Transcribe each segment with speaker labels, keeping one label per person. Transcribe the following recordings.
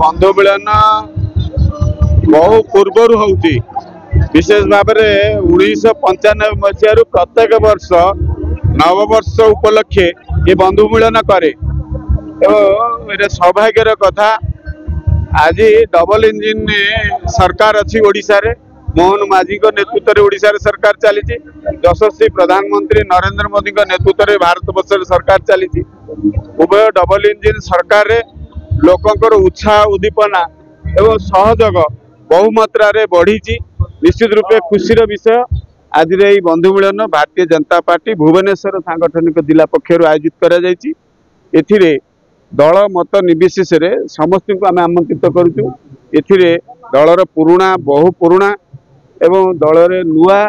Speaker 1: बंधु मिलन बहु पूर्वर होती विशेष भाव में 1995 मसीह प्रत्येक वर्ष नववर्ष उपलक्षे ये बंधु मिलन करे। तो सौभाग्यर कथा आज डबल इंजिन सरकार अच्छी ओडिशा रे मोहन माझी नेतृत्व में ओडिशा रे सरकार चली यशस्वी प्रधानमंत्री नरेंद्र मोदी नेतृत्व में भारत वर्ष सरकार चली उभय डबल इंजिन सरकार रे लोकंकर उत्साह उद्दीपना एवं सहयोग बहुमात्रा रे बढ़ी निश्चित रूपे खुशीर विषय। आज बंधु मिलन भारतीय जनता पार्टी भुवनेश्वर सांगठनिक जिला पक्षर आयोजित कर दल मत निर्विशेष समस्त को आम आमंत्रित करुचु। एथिरे दलर पुराणा बहु पुराणा एवं दल नुआ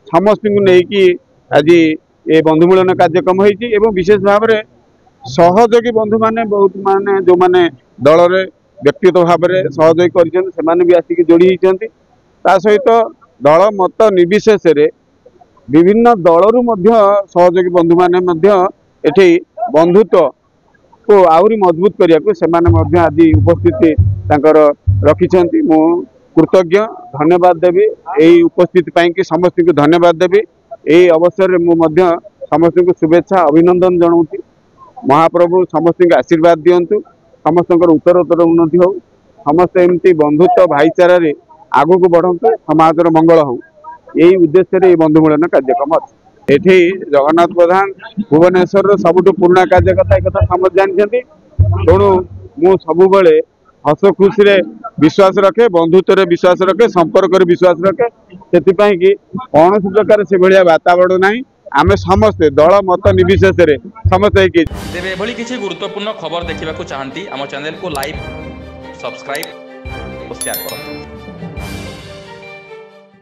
Speaker 1: समस्त को लेकिन आज ये बंधु मिलन कार्यक्रम होती विशेष भाव में सहयोगी बंधु माने बहुत माने जो माने दल रे व्यक्तिगत भाव में सहयोगी कर भी आसिक जोड़ी होती सहित दल मत निर्विशेष विभिन्न दलरू सहयोगी बंधु माने बंधुत्व को आहरी मजबूत करने आज उपस्थिति रखिंट मु कृतज्ञ धन्यवाद देवी यही उपस्थिति कि समस्त को धन्यवाद देवी। यही अवसर में समस्त को शुभेच्छा अभिनंदन जनाऊँ। महाप्रभु समस्त को आशीर्वाद दिंतु समस्त उत्तरोत्तर उन्नति हो समस्त एमती बंधुत्व भाईचारा आगू को बढ़ंतु समाजर मंगल हो यही उद्देश्य बंधु मिलन कार्यक्रम अच्छे। एठी जगन्नाथ प्रधान भुवनेश्वर सबुठ पुराणा कार्यकर्ता एक समझ जानते तेणु मु सबु बेले हस खुशी रे विश्वास रखे बंधुत्व रे विश्वास रखे संपर्क रे विश्वास रखे से कौन प्रकार से भाया वातावरण ना आम समस्ते दल मत निर्विशेष समस्ते
Speaker 2: तेरे एभली किसी गुरुत्वपूर्ण खबर देखा चाहती आम चैनल को लाइक सब्सक्राइब और शेयर करूँ।